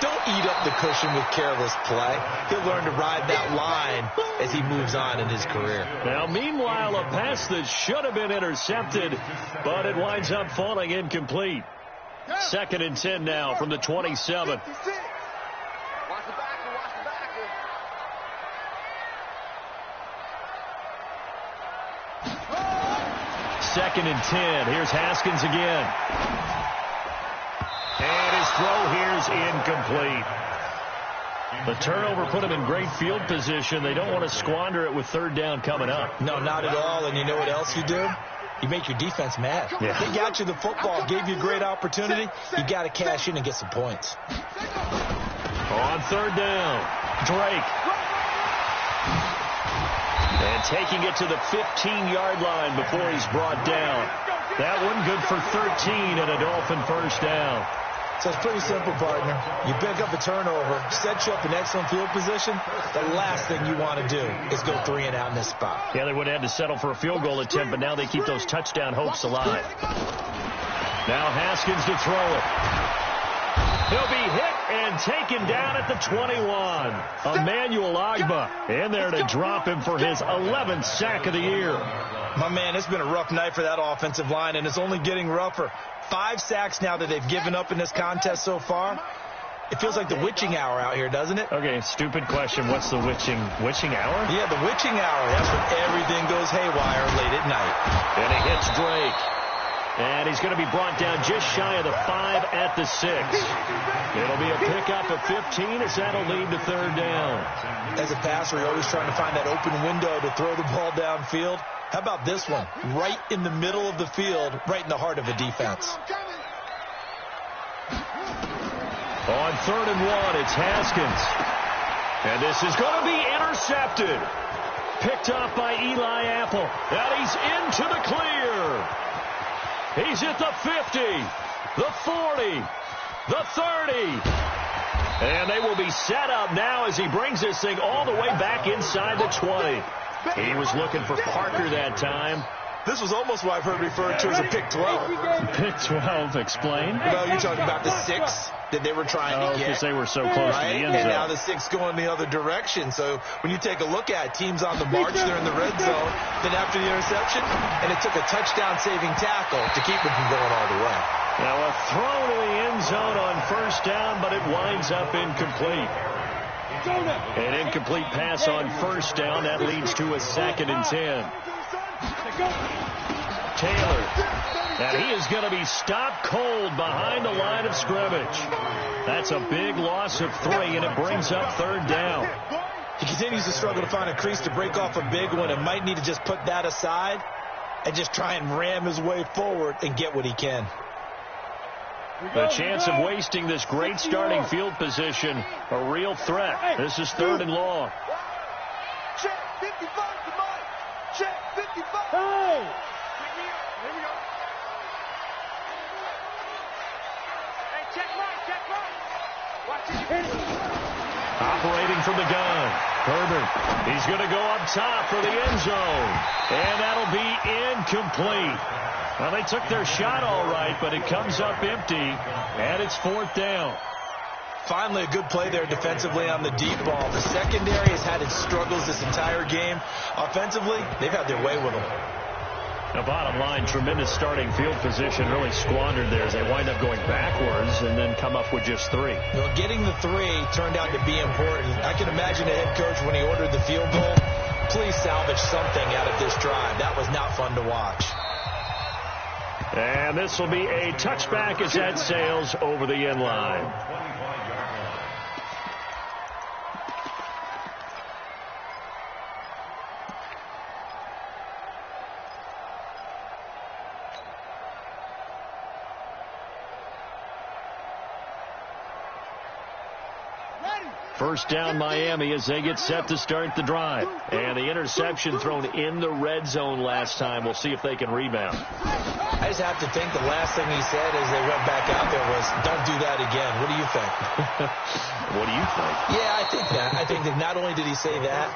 [SPEAKER 5] don't eat up the cushion with careless play. He'll learn to ride that line as he moves on in his career.
[SPEAKER 2] Now, meanwhile, a pass that should have been intercepted, but it winds up falling incomplete. 2nd and 10 now from the 27.
[SPEAKER 4] Watch the backer, watch the backer.
[SPEAKER 2] 2nd and 10. Here's Haskins again. And his throw here's incomplete. The turnover put him in great field position. They don't want to squander it with 3rd down coming up.
[SPEAKER 5] No, not at all. And you know what else you do? You make your defense mad.
[SPEAKER 2] Yeah.
[SPEAKER 5] They got you the football, gave you a great opportunity. You got to cash in and get some points.
[SPEAKER 2] On 3rd down, Drake. And taking it to the 15-yard line before he's brought down. That one good for 13 and a Dolphin first down.
[SPEAKER 5] So it's pretty simple, partner. You pick up a turnover, set you up in excellent field position. The last thing you want to do is go 3 and out in this spot.
[SPEAKER 2] Yeah, they would have had to settle for a field goal attempt, but now they keep those touchdown hopes alive. Now Haskins to throw it. He'll be hit and taken down at the 21. Emmanuel Agba in there to drop him for his 11th sack of the year.
[SPEAKER 5] My man, it's been a rough night for that offensive line, and it's only getting rougher. 5 sacks now that they've given up in this contest so far. It feels like the witching hour out here, doesn't it?
[SPEAKER 2] Okay, stupid question. What's the witching hour?
[SPEAKER 5] Yeah, the witching hour. That's when everything goes haywire late at night.
[SPEAKER 2] And he hits Drake. And he's going to be brought down just shy of the 5 at the 6. It'll be a pickup of 15 as that'll lead to 3rd down.
[SPEAKER 5] As a passer, you're always trying to find that open window to throw the ball downfield. How about this one? Right in the middle of the field, right in the heart of a defense.
[SPEAKER 2] On 3rd and 1, it's Haskins. And this is going to be intercepted. Picked up by Eli Apple. And he's into the clear. He's at the 50, the 40, the 30. And they will be set up now as he brings this thing all the way back inside the 20. He was looking for Parker that time.
[SPEAKER 5] This was almost what I've heard referred to as a pick 12.
[SPEAKER 2] Pick 12, explain.
[SPEAKER 5] Well, you're talking about the 6 that they were trying to get.
[SPEAKER 2] Because they were so close to the end zone.
[SPEAKER 5] And now the 6 going the other direction. So when you take a look at teams on the march, they're in the red zone. Then after the interception, and it took a touchdown-saving tackle to keep them from going all the way.
[SPEAKER 2] Now a throw to the end zone on 1st down, but it winds up incomplete. An incomplete pass on 1st down. That leads to a 2nd and 10. Taylor. And he is going to be stopped cold behind the line of scrimmage. That's a big loss of 3, and it brings up 3rd down.
[SPEAKER 5] He continues to struggle to find a crease to break off a big one and might need to just put that aside and just try and ram his way forward and get what he can.
[SPEAKER 2] The chance of wasting this great starting field position, a real threat. This is 3rd and long.
[SPEAKER 4] Check 55 to Mike. Check 55.
[SPEAKER 3] Hey!
[SPEAKER 4] Here we go. Hey, check Mike. Watch it.
[SPEAKER 2] Operating from the gun. Herbert. He's going to go up top for the end zone. And that'll be incomplete. Well, they took their shot all right, but it comes up empty, and it's 4th down.
[SPEAKER 5] Finally, a good play there defensively on the deep ball. The secondary has had its struggles this entire game. Offensively, they've had their way with them.
[SPEAKER 2] The bottom line, tremendous starting field position, really squandered there as they wind up going backwards and then come up with just 3.
[SPEAKER 5] Well, getting the 3 turned out to be important. I can imagine the head coach when he ordered the field goal, please salvage something out of this drive. That was not fun to watch.
[SPEAKER 2] And this will be a touchback as that sails over the end line. First down Miami as they get set to start the drive. And the interception thrown in the red zone last time. We'll see if they can rebound.
[SPEAKER 5] I just have to think the last thing he said as they went back out there was, don't do that again. What do you think?
[SPEAKER 2] What do you think?
[SPEAKER 5] Yeah, I think that. I think that not only did he say that,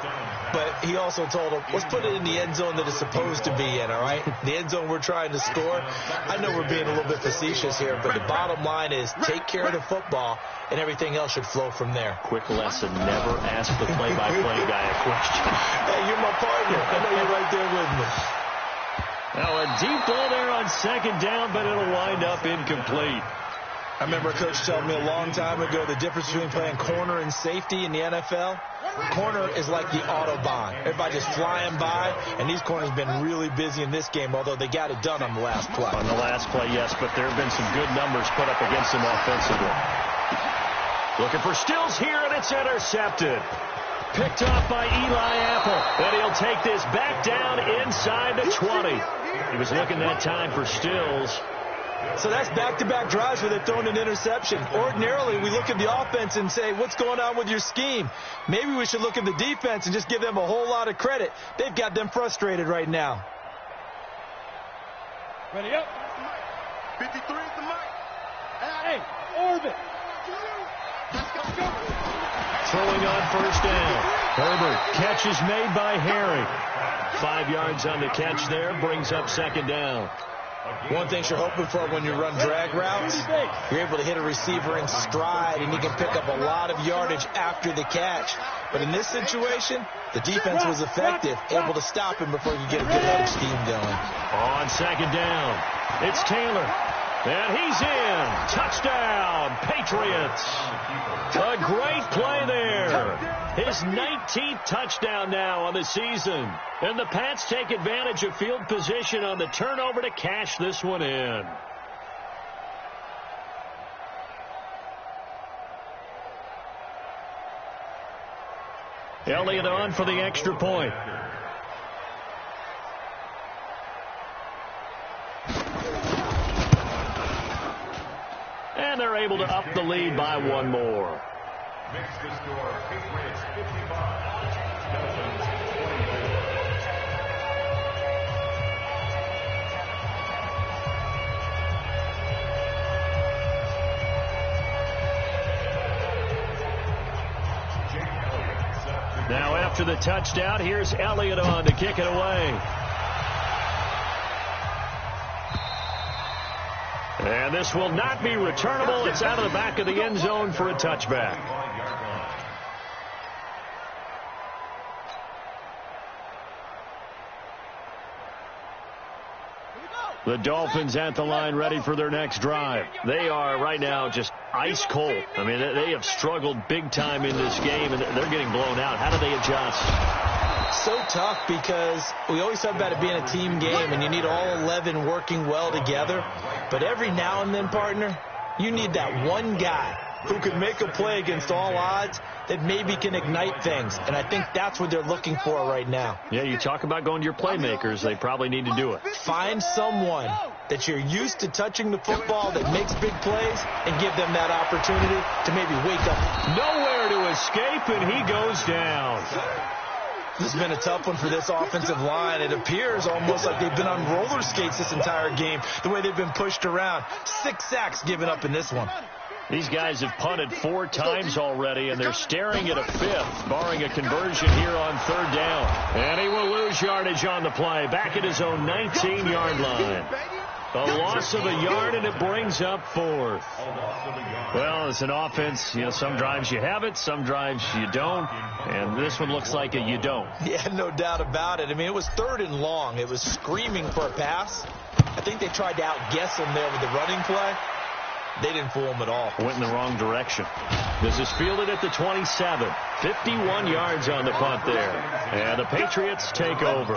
[SPEAKER 5] but he also told him, let's put it in the end zone that it's supposed to be in, all right? The end zone we're trying to score. I know we're being a little bit facetious here, but the bottom line is take care of the football, and everything else should flow from there.
[SPEAKER 2] Quick lesson, never ask the play-by-play guy a question.
[SPEAKER 5] Hey, you're my partner. I know you're right there with me.
[SPEAKER 2] Now a deep ball there on second down, but it'll wind up incomplete.
[SPEAKER 5] I remember a coach telling me a long time ago the difference between playing corner and safety in the NFL. Corner is like the Autobahn. Everybody just flying by, and these corners have been really busy in this game, although they got it done on the last play.
[SPEAKER 2] On the last play, yes, but there have been some good numbers put up against them offensively. Looking for Stills here, and it's intercepted. Picked off by Eli Apple, and he'll take this back down inside the 20. He was looking that time for Stills.
[SPEAKER 5] So that's back-to-back drives where they're throwing an interception. Ordinarily, we look at the offense and say, what's going on with your scheme? Maybe we should look at the defense and just give them a whole lot of credit. They've got them frustrated right now.
[SPEAKER 3] Ready up.
[SPEAKER 4] 53 is the mic.
[SPEAKER 3] Hey, orbit.
[SPEAKER 4] Let's go.
[SPEAKER 2] Throwing on first down. Herbert, catch is made by Harry. 5 yards on the catch there, brings up second down.
[SPEAKER 5] One thing you're hoping for when you run drag routes, you're able to hit a receiver in stride, and he can pick up a lot of yardage after the catch. But in this situation, the defense was effective, able to stop him before you get a good head scheme going.
[SPEAKER 2] On second down, it's Taylor. And he's in. Touchdown, Patriots. A great play there. His 19th touchdown now on the season. And the Pats take advantage of field position on the turnover to cash this one in. Elliott on for the extra point. And they're able to up the lead by one more.
[SPEAKER 1] Makes the score Patriots 55, Dolphins 28.
[SPEAKER 2] Now after the touchdown, here's Elliott on to kick it away. And this will not be returnable. It's out of the back of the end zone for a touchback. The Dolphins at the line ready for their next drive. They are right now just ice cold. I mean, they have struggled big time in this game, and they're getting blown out. How do they adjust?
[SPEAKER 5] So tough because we always talk about it being a team game, and you need all 11 working well together. But every now and then, partner, you need that one guy who can make a play against all odds that maybe can ignite things. And I think that's what they're looking for right now.
[SPEAKER 2] Yeah, you talk about going to your playmakers. They probably need to do it.
[SPEAKER 5] Find someone that you're used to touching the football that makes big plays and give them that opportunity to maybe wake up.
[SPEAKER 2] Nowhere to escape, and he goes down.
[SPEAKER 5] This has been a tough one for this offensive line. It appears almost like they've been on roller skates this entire game, the way they've been pushed around. 6 sacks given up in this one.
[SPEAKER 2] These guys have punted 4 times already, and they're staring at a 5th, barring a conversion here on third down. And he will lose yardage on the play, back at his own 19-yard line. A loss of a yard, and it brings up 4th. Well, as an offense, you know, some drives you have it, some drives you don't, and this one looks like a you don't.
[SPEAKER 5] Yeah, no doubt about it. I mean, it was 3rd and long. It was screaming for a pass. I think they tried to outguess him there with the running play. They didn't fool him at all.
[SPEAKER 2] Went in the wrong direction. This is fielded at the 27. 51 yards on the punt there. And the Patriots take over.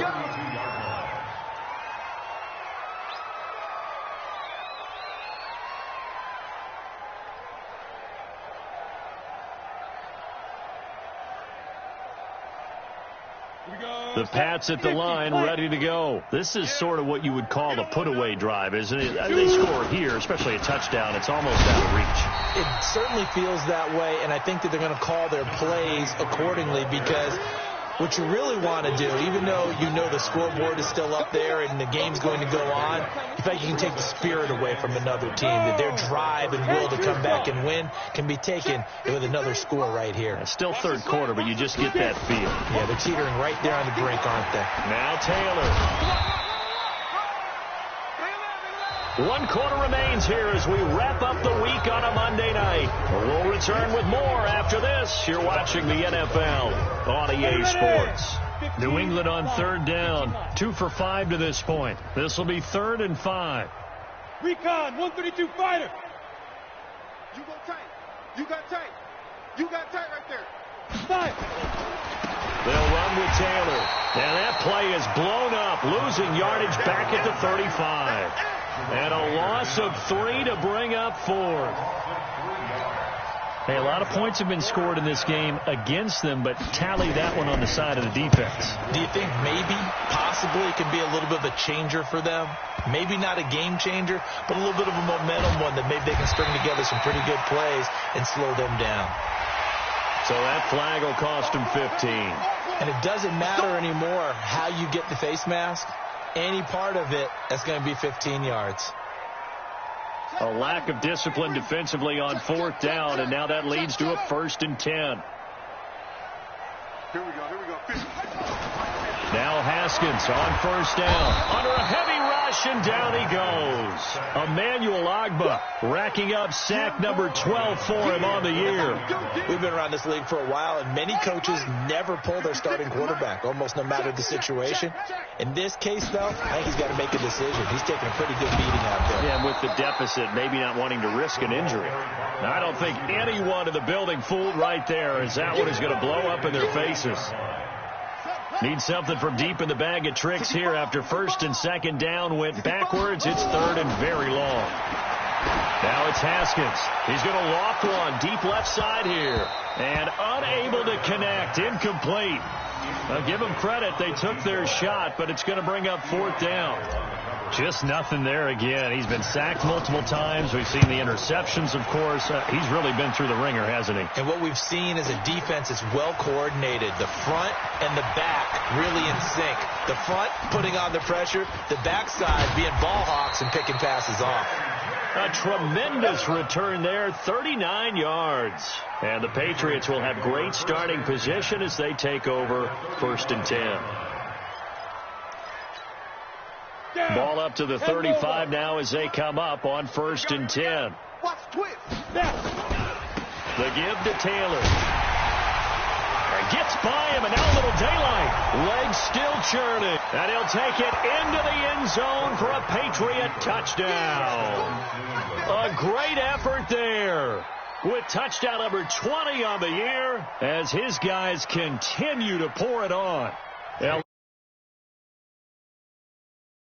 [SPEAKER 2] The Pats at the line, ready to go. This is sort of what you would call a put-away drive, isn't it? They score here, especially a touchdown. It's almost out of reach.
[SPEAKER 5] It certainly feels that way, and I think that they're going to call their plays accordingly, because what you really want to do, even though you know the scoreboard is still up there and the game's going to go on, in fact, you can take the spirit away from another team. That their drive and will to come back and win can be taken with another score right here.
[SPEAKER 2] It's still third quarter, but you just get that feel.
[SPEAKER 5] Yeah, they're teetering right there on the brink, aren't they?
[SPEAKER 2] Now Taylor. 1 quarter remains here as we wrap up the week on a Monday night. We'll return with more after this. You're watching the NFL on EA Sports. New England on third down. 2 for 5 to this point. This will be 3rd and 5.
[SPEAKER 3] Recon, 132 fighter.
[SPEAKER 4] You go tight. You got tight. You got tight right there.
[SPEAKER 3] Five.
[SPEAKER 2] They'll run with Taylor. And that play is blown up, losing yardage back at the 35. And a loss of 3 to bring up 4. Hey, a lot of points have been scored in this game against them, but tally that one on the side of the defense.
[SPEAKER 5] Do you think maybe, possibly, it can be a little bit of a changer for them? Maybe not a game changer, but a little bit of a momentum one that maybe they can string together some pretty good plays and slow them down.
[SPEAKER 2] So that flag will cost them 15.
[SPEAKER 5] And it doesn't matter anymore how you get the face mask. Any part of it, that's going to be 15 yards.
[SPEAKER 2] A lack of discipline defensively on 4th down, and now that leads to a 1st and 10.
[SPEAKER 4] Here we go. Here we go. 50.
[SPEAKER 2] Now Haskins on 1st down. Under a heavy rush, and down he goes. Emmanuel Ogbah racking up sack number 12 for him on the year.
[SPEAKER 5] We've been around this league for a while, and many coaches never pull their starting quarterback, almost no matter the situation. In this case, though, I think he's got to make a decision. He's taking a pretty good beating out there.
[SPEAKER 2] Yeah, with the deficit, maybe not wanting to risk an injury. I don't think anyone in the building fooled right there, as that one is going to blow up in their faces. Need something from deep in the bag of tricks here after 1st and 2nd down went backwards. It's 3rd and very long. Now it's Haskins. He's going to loft one deep left side here. And unable to connect. Incomplete. I'll give them credit. They took their shot, but it's going to bring up 4th down. Just nothing there again. He's been sacked multiple times. We've seen the interceptions, of course. He's really been through the ringer, hasn't he?
[SPEAKER 5] And what we've seen is a defense that's well coordinated. The front and the back really in sync. The front putting on the pressure. The backside being ball hawks and picking passes off.
[SPEAKER 2] A tremendous return there, 39 yards. And the Patriots will have great starting position as they take over 1st and 10. Ball up to the 35 now as they come up on 1st and 10.
[SPEAKER 4] Watch twist.
[SPEAKER 2] The give to Taylor. And gets by him, and now a little daylight. Legs still churning. And he'll take it into the end zone for a Patriot touchdown. A great effort there, with touchdown number 20 on the year as his guys continue to pour it on.